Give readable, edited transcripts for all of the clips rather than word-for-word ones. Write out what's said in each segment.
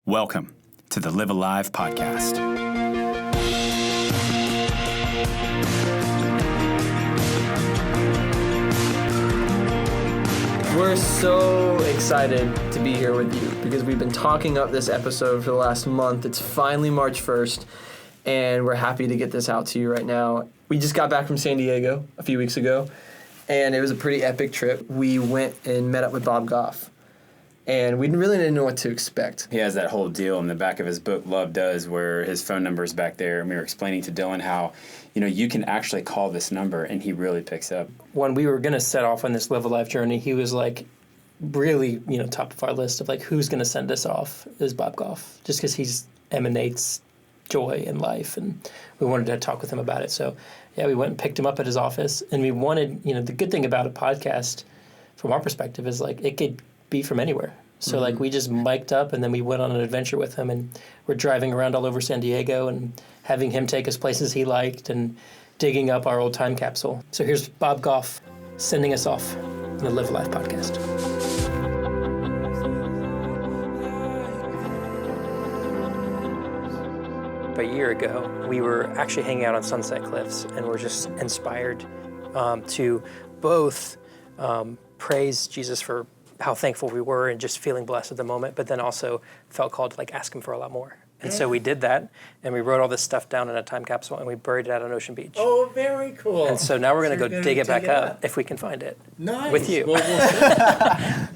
Welcome to the Live Alive podcast. We're so excited to be here with you because we've been talking up this episode for the last month. It's finally March 1st, and we're happy to get this out to you right now. We just got back from San Diego a few weeks ago, and it was a pretty epic trip. We went and met up with Bob Goff, and we really didn't know what to expect. He has that whole deal in the back of his book, Love Does, where his phone number is back there, and we were explaining to Dylan how, you can actually call this number, and he really picks up. When we were going to set off on this Live Alive journey, he was like, really, top of our list of like, who's going to send us off is Bob Goff, just because he emanates joy in life, and we wanted to talk with him about it. So, yeah, we went and picked him up at his office, and we wanted, the good thing about a podcast, from our perspective, is like it could be from anywhere. So like we just mic'd up, and then we went on an adventure with him, and we're driving around all over San Diego and having him take us places he liked and digging up our old time capsule. So here's Bob Goff sending us off in the Live Alive podcast. A year ago, we were actually hanging out on Sunset Cliffs, and we're just inspired to both praise Jesus for how thankful we were and just feeling blessed at the moment, but then also felt called to ask him for a lot more. And so we did that, and we wrote all this stuff down in a time capsule, and we buried it out on Ocean Beach. Oh, very cool. And so now we're going to go dig it back up if we can find it. Nice. With you. Well,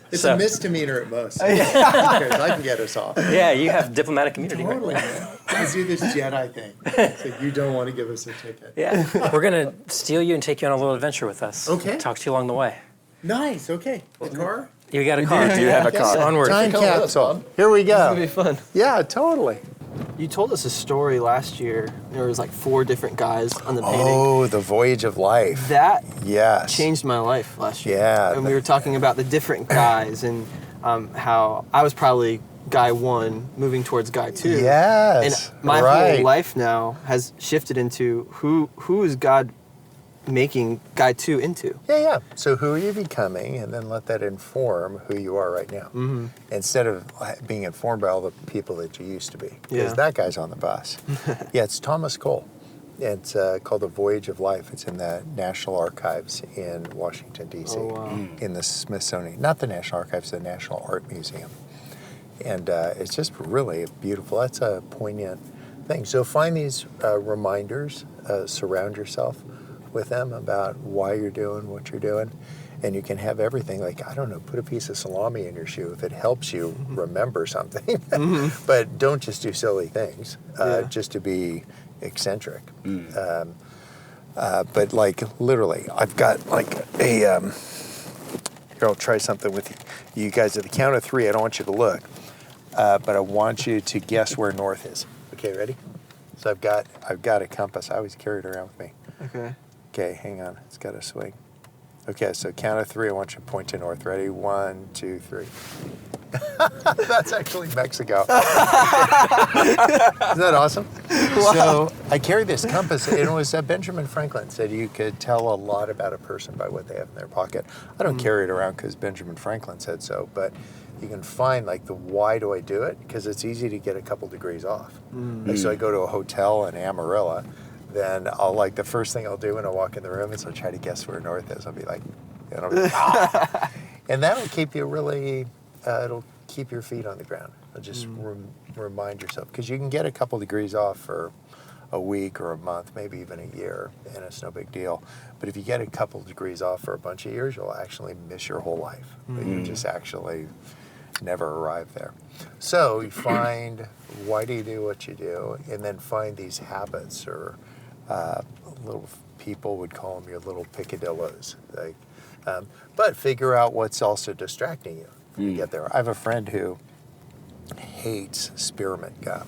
it's a misdemeanor at most. I can get us off. Yeah, you have diplomatic immunity. Totally. Right? Let's do this Jedi thing. So you don't want to give us a ticket. Yeah. We're going to steal you and take you on a little adventure with us. Okay. Talk to you along the way. Nice. Okay. A car? You got a car. Do you have a car? Onward. Time capsule. Here we go. It's going to be fun. Yeah, totally. You told us a story last year. There was 4 different guys on the painting. Oh, the voyage of life. That Yes. changed my life last year. Yeah. And we were talking about the different guys and how I was probably guy 1 moving towards guy 2. Yes. And my whole life now has shifted into who is God making guy 2 into? Yeah. So who are you becoming, and then let that inform who you are right now. Mm-hmm. Instead of being informed by all the people that you used to be. Because that guy's on the bus. Yeah, it's Thomas Cole. It's called The Voyage of Life. It's in the National Archives in Washington, D.C. Oh, wow. In the Smithsonian. Not the National Archives, the National Art Museum. And it's just really beautiful. That's a poignant thing. So find these reminders, surround yourself with them about why you're doing what you're doing, and you can have everything put a piece of salami in your shoe if it helps you remember something. But don't just do silly things just to be eccentric. But literally, I've got a here, I'll try something with you guys. At the count of 3, I don't want you to look, but I want you to guess where north is. Okay, ready? So I've got a compass. I always carry it around with me. Okay, hang on. It's got to swing. Okay, so count of 3. I want you to point to north. Ready? 1, 2, 3. That's actually Mexico. Isn't that awesome? Wow. So I carry this compass. It was Benjamin Franklin said you could tell a lot about a person by what they have in their pocket. I don't carry it around because Benjamin Franklin said so, but you can find the why do I do it? Because it's easy to get a couple degrees off. So I go to a hotel in Amarillo. Then I'll the first thing I'll do when I walk in the room is I'll try to guess where north is. I'll be and that'll keep you really, it'll keep your feet on the ground. It'll just remind yourself, because you can get a couple degrees off for a week or a month, maybe even a year, and it's no big deal. But if you get a couple degrees off for a bunch of years, you'll actually miss your whole life. You just actually never arrive there. So you find why do you do what you do, and then find these habits or little people would call them your little picadillos. But figure out what's also distracting you when you get there. I have a friend who hates spearmint gum.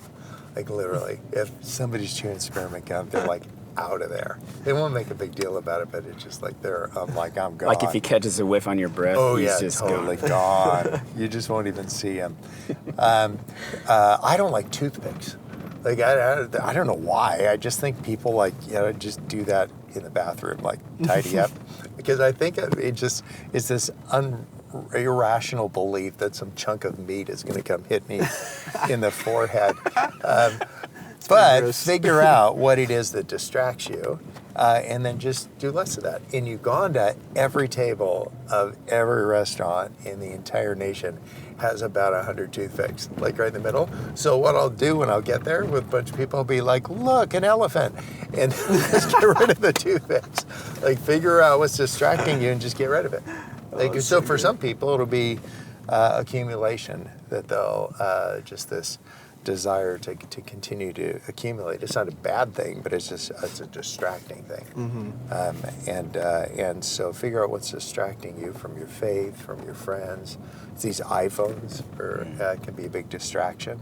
Literally, if somebody's chewing spearmint gum, they're out of there. They won't make a big deal about it, but it's just I'm gone. If he catches a whiff on your breath, he's just totally gone. You just won't even see him. I don't like toothpicks. I don't know why. I just think people just do that in the bathroom, tidy up. Because I think it's this irrational belief that some chunk of meat is going to come hit me in the forehead. But gross. figure out what it is that distracts you, and then just do less of that. In Uganda, every table of every restaurant in the entire nation has about 100 toothpicks, like right in the middle. So what I'll do when I'll get there with a bunch of people, I'll be like, look, an elephant, and just get rid of the toothpicks. Like, figure out what's distracting you and just get rid of it. Like, so for some people, it'll be accumulation, that they'll just this desire to continue to accumulate. It's not a bad thing, but it's a distracting thing. And so figure out what's distracting you from your faith, from your friends. These iPhones can be a big distraction.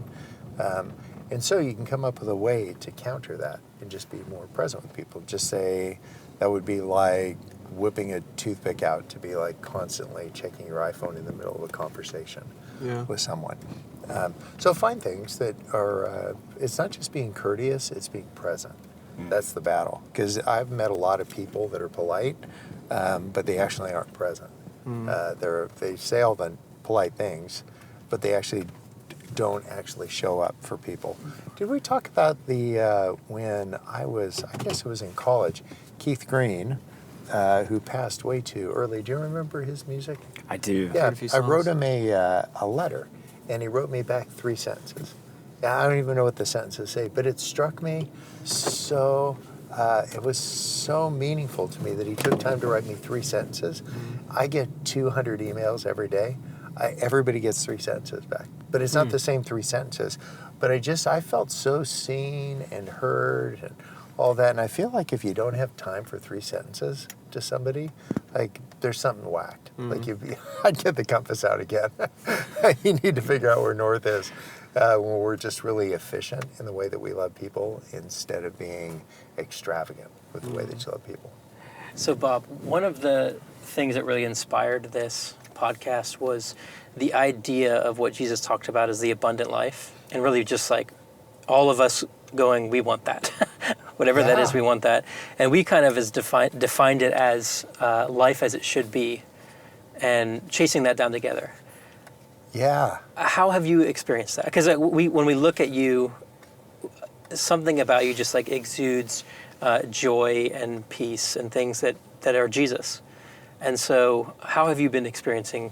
And so you can come up with a way to counter that and just be more present with people. Just say, that would be like whipping a toothpick out to be like constantly checking your iPhone in the middle of a conversation with someone. So find things that are, it's not just being courteous, it's being present. That's the battle. Because I've met a lot of people that are polite, but they actually aren't present. They say all the polite things, but they actually don't actually show up for people. Did we talk about the, when I guess it was in college, Keith Green, who passed way too early. Do you remember his music? I do. Yeah, a few I wrote songs. him a letter, and he wrote me back 3 sentences. Yeah, I don't even know what the sentences say, but it struck me so, it was so meaningful to me that he took time to write me 3 sentences. I get 200 emails every day. Everybody gets 3 sentences back, but it's not the same 3 sentences. But I felt so seen and heard and all that. And I feel like if you don't have time for 3 sentences to somebody, like, there's something whacked. Like, I'd get the compass out again. You need to figure out where north is when we're just really efficient in the way that we love people instead of being extravagant with the way that you love people. So, Bob, one of the things that really inspired this podcast was the idea of what Jesus talked about as the abundant life, and really just like all of us going, we want that. Whatever that is, we want that. And we kind of defined it as life as it should be, and chasing that down together. Yeah. How have you experienced that? Because when we look at you, something about you just like exudes joy and peace and things that are Jesus. And so how have you been experiencing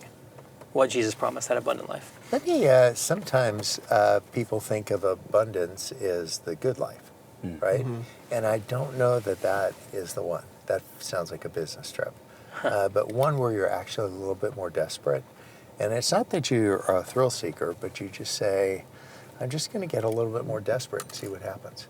what Jesus promised, that abundant life? Sometimes people think of abundance as the good life, right? And I don't know that is the one. That sounds like a business trip. But one where you're actually a little bit more desperate. And it's not that you're a thrill seeker, but you just say, I'm just going to get a little bit more desperate and see what happens.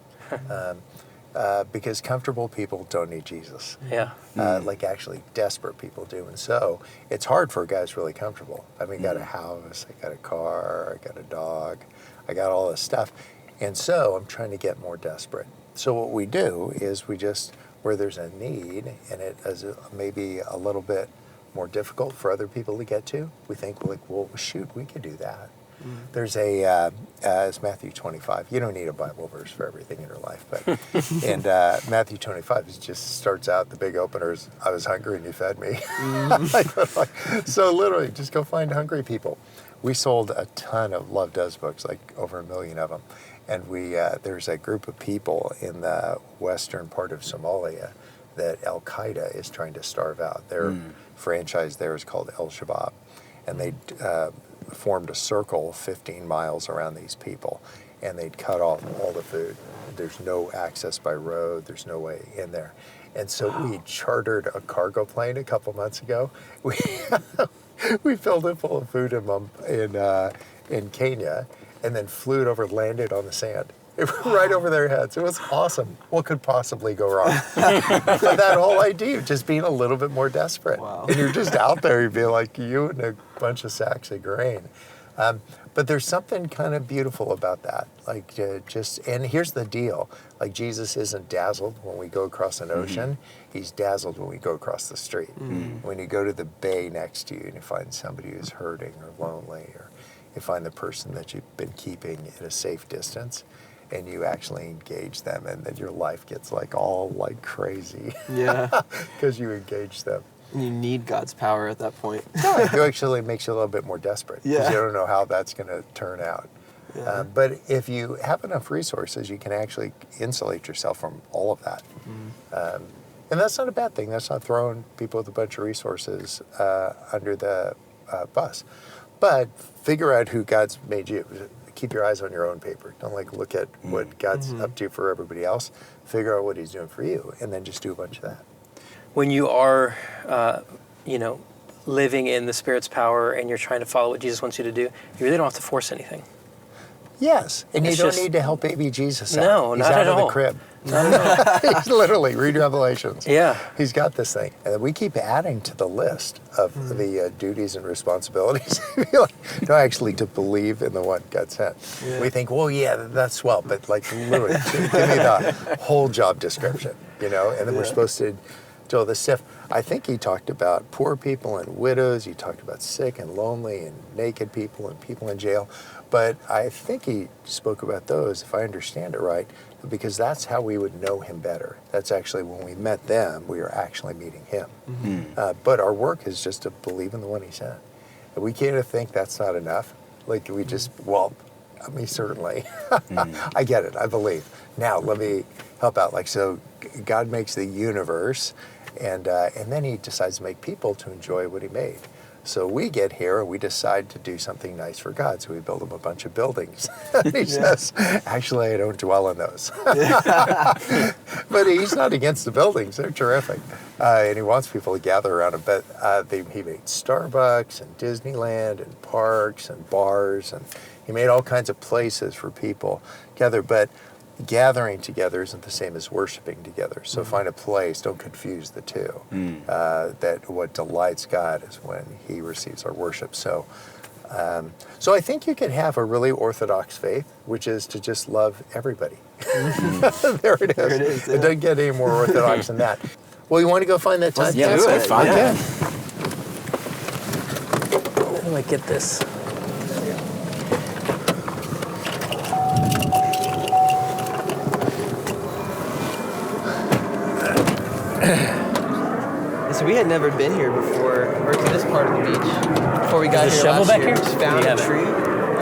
Because comfortable people don't need Jesus. Yeah. Like actually desperate people do. And so it's hard for a guy who's really comfortable. I mean, I got a house, I got a car, I got a dog, I got all this stuff. And so I'm trying to get more desperate. So what we do is where there's a need and it is maybe a little bit more difficult for other people to get to, we think, like, well, shoot, we could do that. There's it's Matthew 25. You don't need a Bible verse for everything in your life, but and Matthew 25 just starts out, the big opener is, I was hungry and you fed me. So literally, just go find hungry people. We sold a ton of Love Does books, like over 1 million of them, and there's a group of people in the western part of Somalia that Al Qaeda is trying to starve out. Their franchise there is called El Shabaab, and they formed a circle 15 miles around these people, and they'd cut off all the food. There's no access by road. There's no way in there. And so we chartered a cargo plane a couple months ago. We filled it full of food in Kenya, and then flew it over, landed on the sand. Right over their heads. It was awesome. What could possibly go wrong? But that whole idea of just being a little bit more desperate. Wow. And you're just out there, you'd be like you and a bunch of sacks of grain. But there's something kind of beautiful about that. Like and here's the deal. Like Jesus isn't dazzled when we go across an ocean. He's dazzled when we go across the street. When you go to the bay next to you and you find somebody who's hurting or lonely, or you find the person that you've been keeping at a safe distance, and you actually engage them, and then your life gets like all like crazy. Yeah. Because you engage them. You need God's power at that point. It actually makes you a little bit more desperate because Yeah. you don't know how that's going to turn out. Yeah. But if you have enough resources, you can actually insulate yourself from all of that. And that's not a bad thing. That's not throwing people with a bunch of resources under the bus. But figure out who God's made you. Keep your eyes on your own paper. Don't look at what God's up to for everybody else. Figure out what he's doing for you, and then just do a bunch of that. When you are, living in the Spirit's power and you're trying to follow what Jesus wants you to do, you really don't have to force anything. Yes, and It's you don't just- need to help baby Jesus out. No, He's not out at of all. the crib. He's literally, read Revelations. Yeah. He's got this thing. And we keep adding to the list of the duties and responsibilities. No, actually, to believe in the one God sent. Yeah. We think, well, yeah, that's swell, but literally, give me the whole job description, and then we're supposed to do all this stuff. I think he talked about poor people and widows. He talked about sick and lonely and naked people and people in jail. But I think he spoke about those, if I understand it right, because that's how we would know him better. That's actually when we met them, we are actually meeting him. But our work is just to believe in the one he sent. And we can't think that's not enough. We just, certainly. I get it, I believe. Now, let me help out. So God makes the universe, and then he decides to make people to enjoy what he made. So we get here and we decide to do something nice for God. So we build him a bunch of buildings. He says, actually, I don't dwell in those. But he's not against the buildings. They're terrific. And he wants people to gather around him. But he made Starbucks and Disneyland and parks and bars. And he made all kinds of places for people to gather. But gathering together isn't the same as worshiping together. So find a place, don't confuse the two. That what delights God is when he receives our worship. So I think you can have a really orthodox faith, which is to just love everybody. There it is. There it is, yeah. It doesn't get any more orthodox than that. Well, you want to go find that time? Yeah, let's go find Okay. it. How do I get this? So we had never been here before, or to this part of the beach, before we got Is the here shovel last back year. here? Just found We a have it. tree,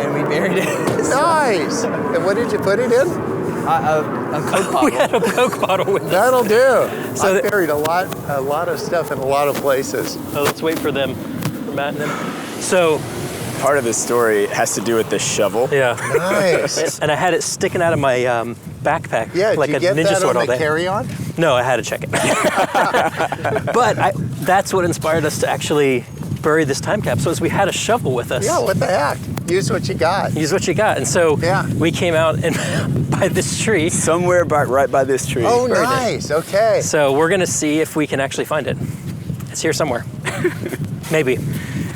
and we buried it. Nice. And what did you put it in? A Coke bottle. We had a Coke bottle with us. That'll do. So I buried a lot of stuff in a lot of places. Oh, let's wait for them, for Matt and them. So, Part of the story has to do with this shovel. yeah. Nice. And I had it sticking out of my backpack Yeah, like did you a get ninja that sword on all the day. carry-on? No, I had to check it. But that's what inspired us to actually bury this time capsule, is we had a shovel with us. Yeah, what the heck? Use what you got. Use what you got. And so Yeah. we came out and by this tree. Somewhere right by this tree. Oh, Buried it. nice. Okay. So we're going to see if we can actually find it. It's here somewhere. Maybe.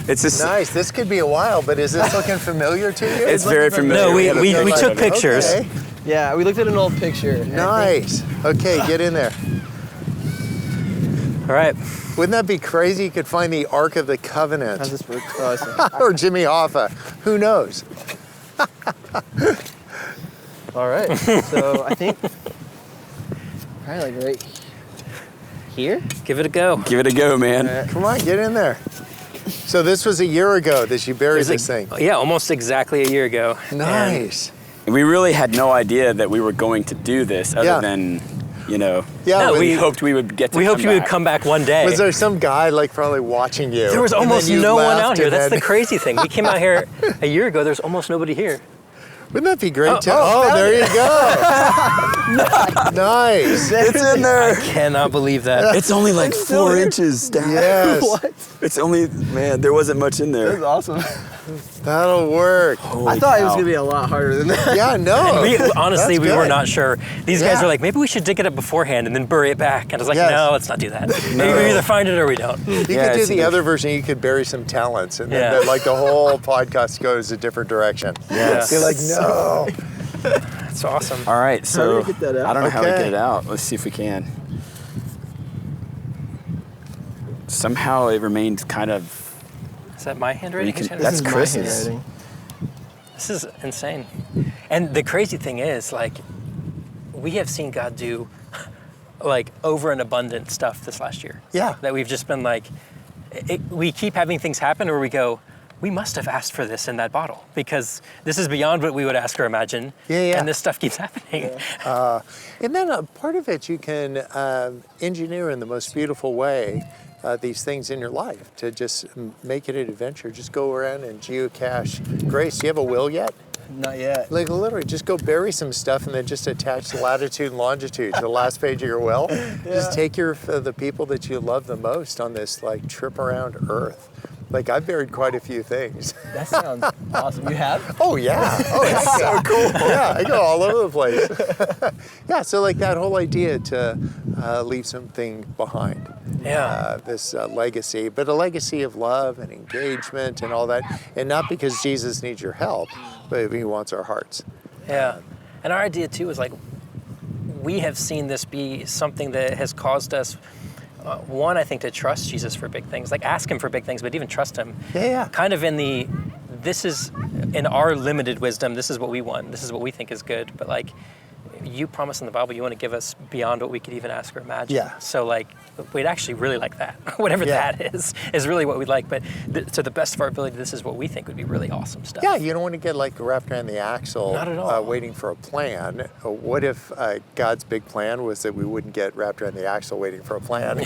It's just Nice. This could be a while, but is this looking familiar to you? It's very familiar. No, we Like, took pictures. Okay. Yeah, we looked at an old picture. Nice. Okay, get in there. All right. Wouldn't that be crazy? You could find the Ark of the Covenant. How's this work? Oh, I see. Or Jimmy Hoffa. Who knows? All right. So I think probably right here. Give it a go. give it a go, man. All right. Come on, get in there. So this was a year ago that you buried this thing. Yeah, almost exactly a year ago. Nice. We really had no idea that we were going to do this, other Yeah. than, Yeah, No, but we hoped we would get to. We come hoped you would back. come back one day. was there some guy probably watching you? There was and then almost you no one left out here. and That's the then- crazy thing. We came out here a year ago. There's almost nobody here. Wouldn't that be great? Oh, Oh, found there it. you go. Nice. It's in there. Cannot believe that. It's only like still 4 here? inches down. Yes. What? It's only, man, there wasn't much in That was there. awesome. That'll work. I thought it was gonna be a lot harder than that. Yeah, no. We, honestly, That's we were good. not sure. These guys Yeah. were like, maybe we should dig it up beforehand and then bury it back. And I was like, Yes. no, let's not do that. Maybe we either find it or we don't. You Yeah, could do it's the a- other version. You could bury some talents, and then Yeah. the whole podcast goes a different direction. Yes. You're like, no. That's awesome. All right, so we get that out? I don't know how to Okay. get it out. Let's see if we can. Somehow it remained kind of. Is that my handwriting? You can- Whose handwriting? that's This is my Chris's. handwriting. This is insane. And the crazy thing is, like, we have seen God do like over and abundant stuff this last year. Yeah. That we've just been like, we keep having things happen where we go, we must have asked for this in that bottle because this is beyond what we would ask or imagine. Yeah. And this stuff keeps happening. And then part of it you can engineer in the most beautiful way these things in your life to just make it an adventure. Just go around and geocache. Grace, do you have a will yet? Not yet. Like literally, just go bury some stuff and then just attach the latitude and longitude to the last page of your will. Just take the people that you love the most on this like trip around Earth. Like I've buried quite a few things. That sounds awesome. You have? Oh yeah. Oh, it's so cool. Yeah, I go all over the place. Yeah, so like that whole idea to leave something behind. Yeah. This legacy, but a legacy of love and engagement and all that, and not because Jesus needs your help, but he wants our hearts. Yeah. And our idea too is like, we have seen this be something that has caused us, one, I think, to trust Jesus for big things, like ask him for big things, but even trust him. Yeah. Kind of this is, in our limited wisdom, this is what we want, this is what we think is good, but like, you promise in the Bible you want to give us beyond what we could even ask or imagine. Yeah. So like, we'd actually really like that. Whatever that is really what we'd like. But to the best of our ability, this is what we think would be really awesome stuff. Yeah, you don't want to get like wrapped around the axle. Not at all. Waiting for a plan. What if God's big plan was that we wouldn't get wrapped around the axle waiting for a plan? He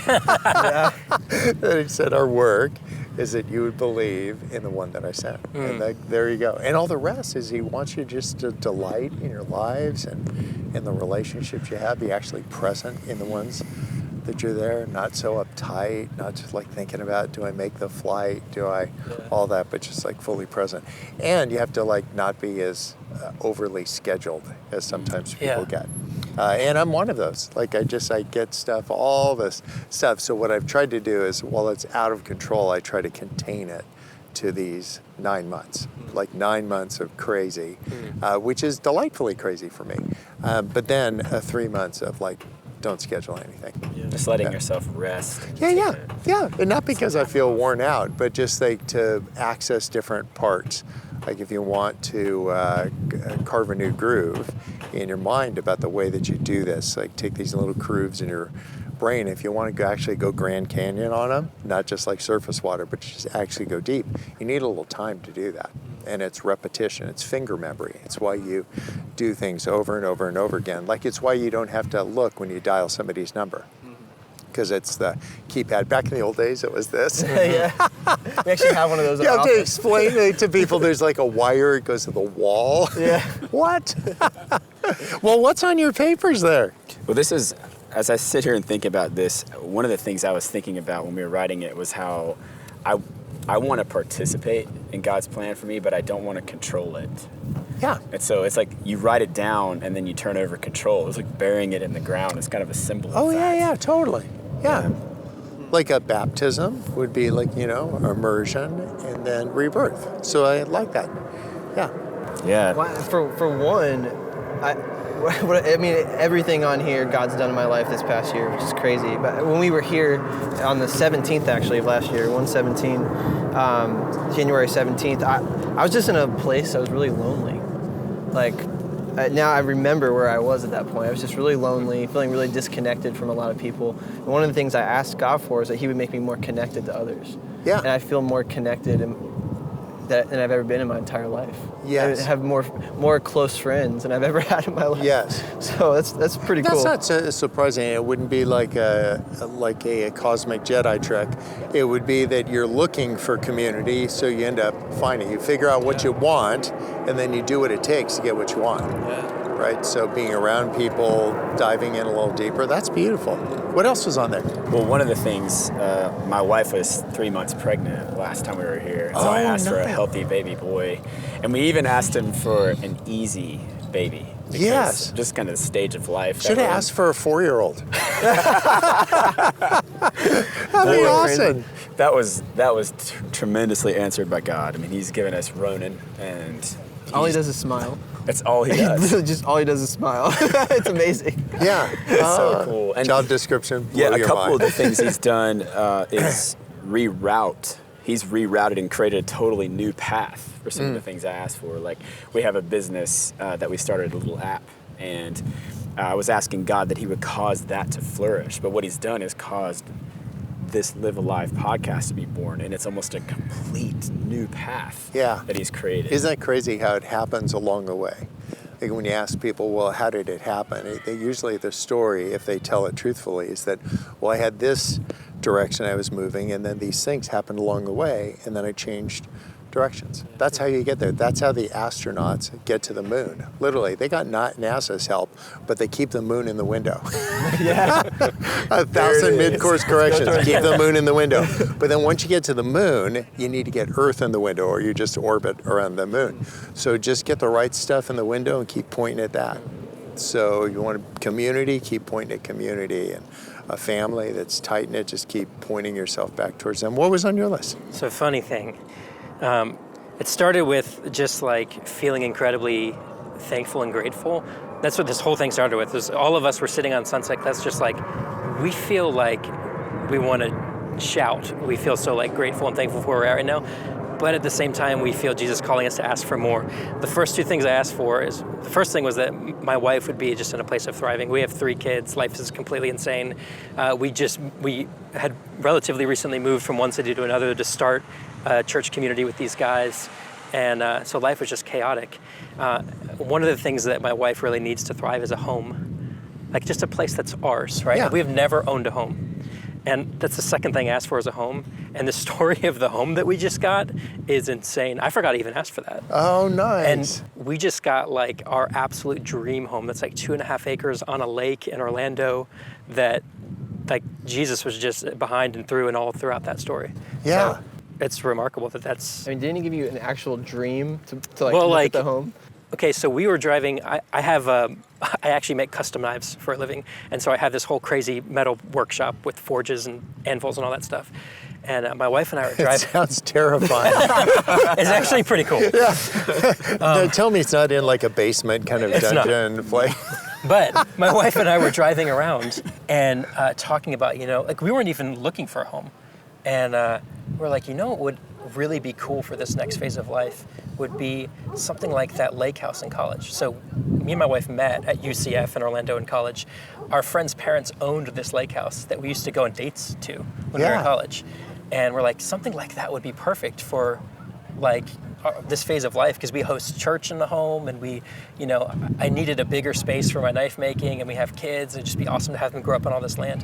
said our work is that you would believe in the one that I sent. And there you go. And all the rest is he wants you just to delight in your lives and in the relationships you have, be actually present in the ones that you're there, not so uptight, not just like thinking about, do I make the flight, all that, but just like fully present. And you have to like not be as overly scheduled as sometimes people get. And I'm one of those. Like I get stuff, all this stuff. So what I've tried to do is, while it's out of control, I try to contain it to these 9 months, like 9 months of crazy, which is delightfully crazy for me. But then 3 months of like, don't schedule anything. Just letting yourself rest. Yeah. And not because I feel worn out, but just like to access different parts. Like if you want to carve a new groove in your mind about the way that you do this, like take these little grooves in your brain. If you want to actually go Grand Canyon on them, not just like surface water, but just actually go deep, you need a little time to do that. And it's repetition, it's finger memory. It's why you do things over and over and over again. Like it's why you don't have to look when you dial somebody's number. Because it's the keypad. Back in the old days, it was this. Yeah. We actually have one of those. You have to explain it to people. There's like a wire, it goes to the wall. Yeah. What? Well, what's on your papers there? Well, this is, as I sit here and think about this, one of the things I was thinking about when we were writing it was how I want to participate in God's plan for me, but I don't want to control it. Yeah. And so it's like you write it down and then you turn over control. It's like burying it in the ground. It's kind of a symbol of that. Yeah, totally. Yeah. Like a baptism would be like, immersion and then rebirth. So I like that. Yeah. Yeah. Well, for one, I mean, everything on here God's done in my life this past year, which is crazy. But when we were here on the 17th, actually, of last year, 1/17, January 17th, I was just in a place I was really lonely. Like, now I remember where I was at that point. I was just really lonely, feeling really disconnected from a lot of people. And one of the things I asked God for is that he would make me more connected to others. Yeah. And I feel more connected than I've ever been in my entire life. Yes. I have more close friends than I've ever had in my life. Yes. So that's pretty cool. That's not surprising. It wouldn't be like a cosmic Jedi trick. It would be that you're looking for community, so you end up finding. You figure out what you want, and then you do what it takes to get what you want. Yeah. Right? So being around people, diving in a little deeper, that's beautiful. What else was on there? Well, one of the things, my wife was 3 months pregnant last time we were here. So I asked for a healthy baby boy. And we even asked him for an easy baby. Yes. Just kind of the stage of life. Should have asked for a 4-year-old. That'd be awesome. That was tremendously answered by God. I mean, he's given us Ronan, and all he does is smile. That's all he does. Just all he does is smile. It's amazing. Yeah. It's so cool. And job description. Yeah, a couple of the things he's done is reroute. He's rerouted and created a totally new path for some of the things I asked for. Like, we have a business that we started, a little app, and I was asking God that he would cause that to flourish. But what he's done is caused this Live Alive podcast to be born, and it's almost a complete new path that he's created. Isn't that crazy how it happens along the way? Like when you ask people, well, how did it happen? Usually the story, if they tell it truthfully, is that, well, I had this direction I was moving, and then these things happened along the way, and then I changed directions. That's how you get there. That's how the astronauts get to the moon. Literally, they got not NASA's help, but they keep the moon in the window. 1,000 mid-course corrections. Keep the moon in the window. But then once you get to the moon, you need to get Earth in the window, or you just orbit around the moon. So just get the right stuff in the window and keep pointing at that. So you want a community, keep pointing at community, and a family that's tight-knit, just keep pointing yourself back towards them. What was on your list? So funny thing. It started with just like feeling incredibly thankful and grateful. That's what this whole thing started with. Was all of us were sitting on Sunset Cliffs, just like we feel like we want to shout. We feel so like grateful and thankful for where we're at right now. But at the same time, we feel Jesus calling us to ask for more. The first two things I asked for is, the first thing was that my wife would be just in a place of thriving. We have 3 kids. Life is completely insane. We had relatively recently moved from one city to another to start a church community with these guys. And so life was just chaotic. One of the things that my wife really needs to thrive is a home, like just a place that's ours, right? Yeah. We have never owned a home. And that's the second thing I asked for is a home. And the story of the home that we just got is insane. I forgot to even ask for that. Oh, nice. And we just got like our absolute dream home that's like 2.5 acres on a lake in Orlando that like Jesus was just behind and through and all throughout that story. Yeah. So it's remarkable that that's... I mean, didn't he give you an actual dream to Well, look at the home? Okay, so we were driving, I actually make custom knives for a living. And so I have this whole crazy metal workshop with forges and anvils and all that stuff. And my wife and I were driving. It sounds terrifying. It's actually pretty cool. Yeah. No, tell me it's not in like a basement kind of dungeon play. But my wife and I were driving around and talking about, like we weren't even looking for a home. And we're like, what would really be cool for this next phase of life would be something like that lake house in college. So me and my wife met at UCF in Orlando in college. Our friends' parents owned this lake house that we used to go on dates to when we were in college. And we're like, something like that would be perfect for like this phase of life, because we host church in the home and we, I needed a bigger space for my knife making, and we have kids. It'd just be awesome to have them grow up on all this land.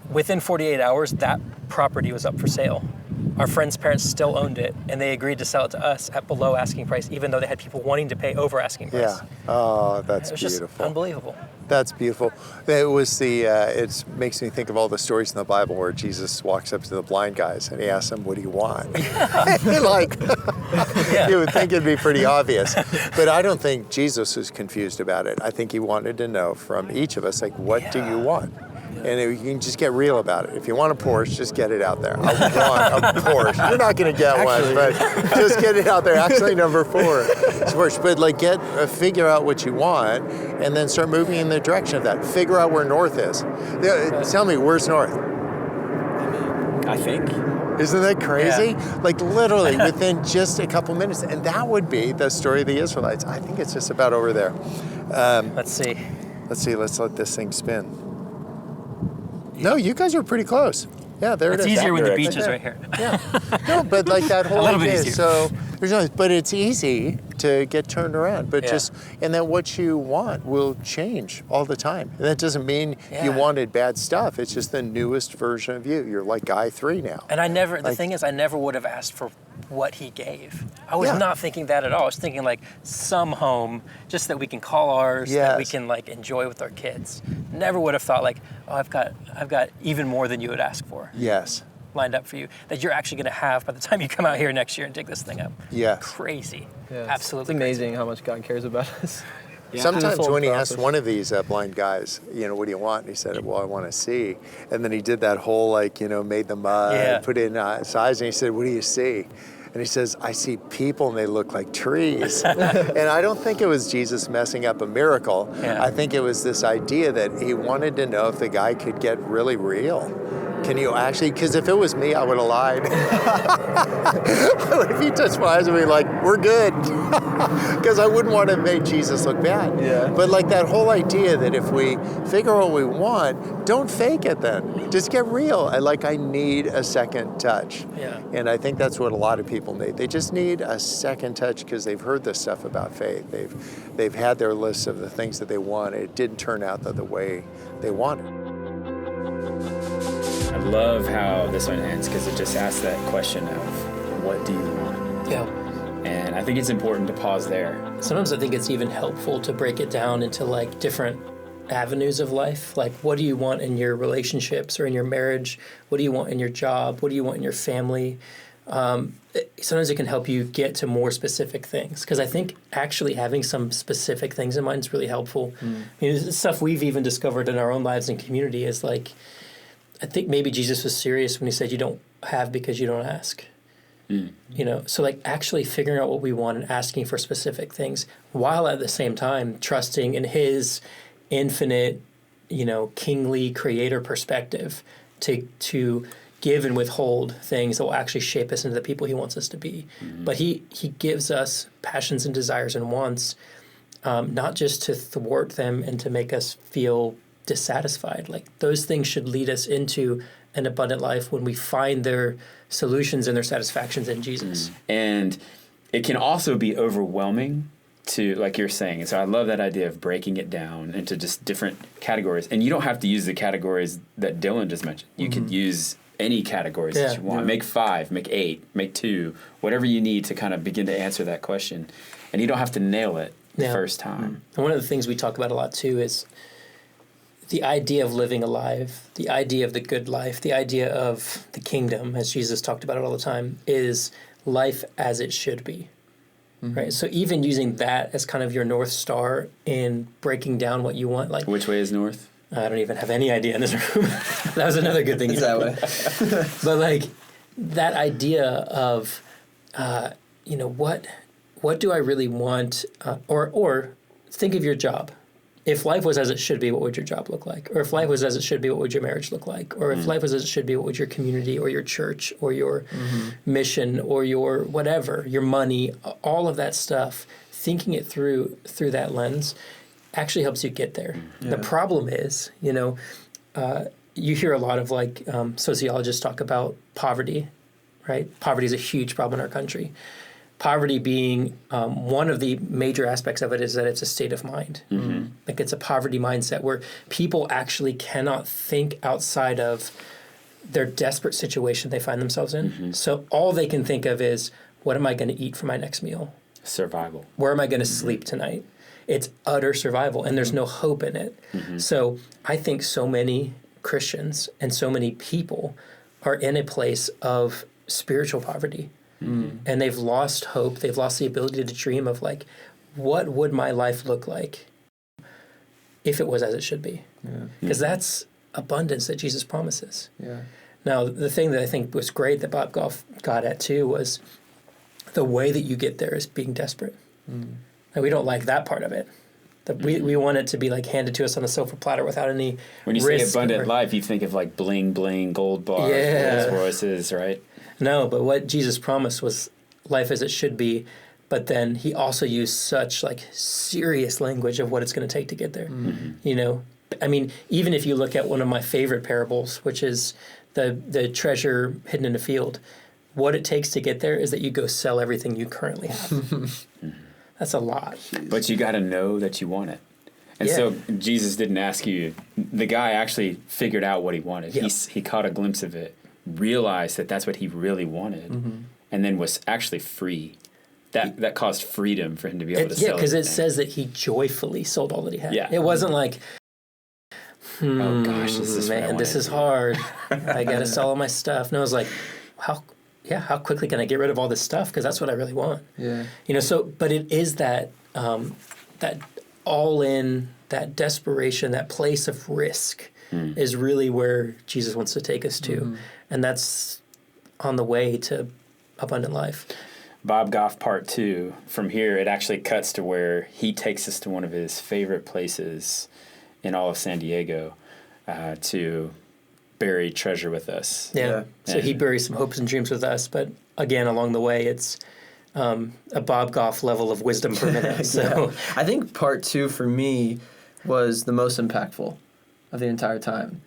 Within 48 hours, that property was up for sale. Our friend's parents still owned it, and they agreed to sell it to us at below asking price, even though they had people wanting to pay over asking price. Yeah. Oh, that's It was beautiful. just unbelievable. That's beautiful. It was it makes me think of all the stories in the Bible where Jesus walks up to the blind guys and he asks them, "What do you want?" Like, you would think it'd be pretty obvious, but I don't think Jesus was confused about it. I think he wanted to know from each of us, like, what do you want? And you can just get real about it. If you want a Porsche, just get it out there. I want a Porsche. You're not going to get one, but just get it out there. Actually, number 4 is Porsche. But like, figure out what you want, and then start moving in the direction of that. Figure out where north is. Tell me, where's north? I think. Isn't that crazy? Yeah. Like literally within just a couple minutes, and that would be the story of the Israelites. I think it's just about over there. Let's see. Let's let this thing spin. No, you guys are pretty close. Yeah, there it is. It's easier when the direction. beach is right here. Yeah. No, but like that whole A little bit idea. easier. So there's no, but it's easy to get turned around. But and then what you want will change all the time. And that doesn't mean you wanted bad stuff. It's just the newest version of you. You're like guy 3 now. And the thing is, I never would have asked for what he gave. I was not thinking that at all. I was thinking like some home, just that we can call ours, that we can like enjoy with our kids. Never would have thought like, oh, I've got even more than you would ask for. Yes. Lined up for you that you're actually going to have by the time you come out here next year and take this thing up. Yes. Crazy. Yeah, Absolutely. It's amazing how much God cares about us. Yeah. Sometimes Full when he process. asked one of these blind guys, what do you want? And he said, well, I want to see. And then he did that whole made the mud, put in his eyes, and he said, what do you see? And he says, I see people and they look like trees. And I don't think it was Jesus messing up a miracle. Yeah. I think it was this idea that he wanted to know if the guy could get really real. Can you actually? Because if it was me, I would have lied. If he touched my eyes, I'd be like, we're good. Because I wouldn't want to make Jesus look bad. Yeah. But like that whole idea that if we figure out what we want, don't fake it then. Just get real. I need a second touch. Yeah. And I think that's what a lot of people need. They just need a second touch because they've heard this stuff about faith. They've had their lists of the things that they want. It didn't turn out the way they wanted. I love how this one ends because it just asks that question of what do you want? Yeah. And I think it's important to pause there. Sometimes I think it's even helpful to break it down into like different avenues of life. Like, what do you want in your relationships or in your marriage? What do you want in your job? What do you want in your family? Sometimes it can help you get to more specific things, because I think actually having some specific things in mind is really helpful. I mean, it's stuff we've even discovered in our own lives and community is like, I think maybe Jesus was serious when he said you don't have because you don't ask. So like actually figuring out what we want and asking for specific things, while at the same time trusting in his infinite, kingly creator perspective to give and withhold things that will actually shape us into the people he wants us to be. But he gives us passions and desires and wants, not just to thwart them and to make us feel dissatisfied. Like, those things should lead us into an abundant life when we find their solutions and their satisfactions in Jesus. And it can also be overwhelming to, like you're saying. And so I love that idea of breaking it down into just different categories. And you don't have to use the categories that Dylan just mentioned. You could use any categories that you want. Yeah. Make 5, make 8, make 2, whatever you need to kind of begin to answer that question. And you don't have to nail it the first time. And one of the things we talk about a lot too is the idea of living alive, the idea of the good life, the idea of the kingdom, as Jesus talked about it all the time, is life as it should be. Right? So even using that as kind of your North Star in breaking down what you want, like, Which way is north? I don't even have any idea in this room. That was another good thing. It's that way. But like that idea of, what do I really want? Or think of your job. If life was as it should be, what would your job look like? Or if life was as it should be, what would your marriage look like? Or if life was as it should be, what would your community or your church or your mission or your whatever, your money, all of that stuff, thinking it through that lens actually helps you get there. Yeah. The problem is, you hear a lot of sociologists talk about poverty, right? Poverty is a huge problem in our country. Poverty being one of the major aspects of it is that it's a state of mind. Like, it's a poverty mindset where people actually cannot think outside of their desperate situation they find themselves in. So all they can think of is, what am I going to eat for my next meal? Survival. Where am I going to sleep tonight? It's utter survival, and there's no hope in it. So I think so many Christians and so many people are in a place of spiritual poverty. And they've lost hope. They've lost the ability to dream of, like, what would my life look like if it was as it should be? Because that's abundance that Jesus promises. Now, the thing that I think was great that Bob Goff got at, too, was the way that you get there is being desperate. And we don't like that part of it. We want it to be, like, handed to us on a silver platter without any When you risk say abundant life, you think of, like, bling, bling, gold bars, Rolls Royces, right? No, but what Jesus promised was life as it should be, but then he also used such, like, serious language of what it's going to take to get there. I mean, even if you look at one of my favorite parables, which is the treasure hidden in a field, what it takes to get there is that you go sell everything you currently have. That's a lot. But you got to know that you want it. And so Jesus didn't ask you. The guy actually figured out what he wanted. He caught a glimpse of it, realized that that's what he really wanted, and then was actually free. That caused freedom for him to be able to sell. Yeah, because it says that he joyfully sold all that he had. Yeah. It wasn't like, oh gosh, this is hard. I got to sell all my stuff. No, it was like, how quickly can I get rid of all this stuff? Because that's what I really want. But it is that that all in, that desperation, that place of risk is really where Jesus wants to take us to. And that's on the way to abundant life. Bob Goff Part 2, from here, it actually cuts to where he takes us to one of his favorite places in all of San Diego to bury treasure with us. Yeah. So he buries some hopes and dreams with us, but again, along the way, it's a Bob Goff level of wisdom per minute. So I think part 2 for me was the most impactful of the entire time.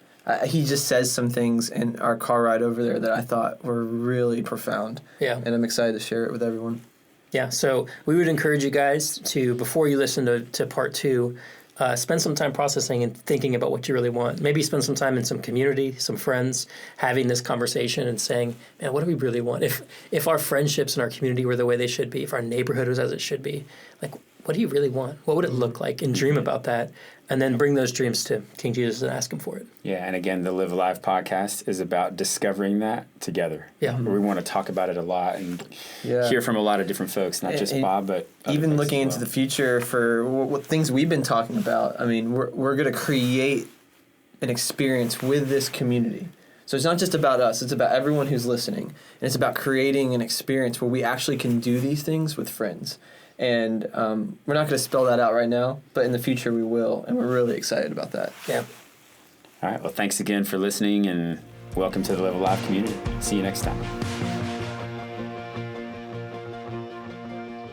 He just says some things in our car ride over there that I thought were really profound. Yeah. And I'm excited to share it with everyone. Yeah, so we would encourage you guys to, before you listen to part 2, spend some time processing and thinking about what you really want. Maybe spend some time in some community, some friends, having this conversation and saying, man, what do we really want? If our friendships and our community were the way they should be, if our neighborhood was as it should be, like, what do you really want? What would it look like? And dream about that. And then bring those dreams to King Jesus and ask him for it. Yeah, and again, the Live Alive podcast is about discovering that together. Yeah. We want to talk about it a lot and hear from a lot of different folks, not just Bob, but even looking into the future for what things we've been talking about. I mean, we're going to create an experience with this community. So it's not just about us, it's about everyone who's listening. And it's about creating an experience where we actually can do these things with friends. And we're not going to spell that out right now, but in the future we will, and we're really excited about that. Yeah. All right. Well, thanks again for listening, and welcome to the Live Alive community. See you next time.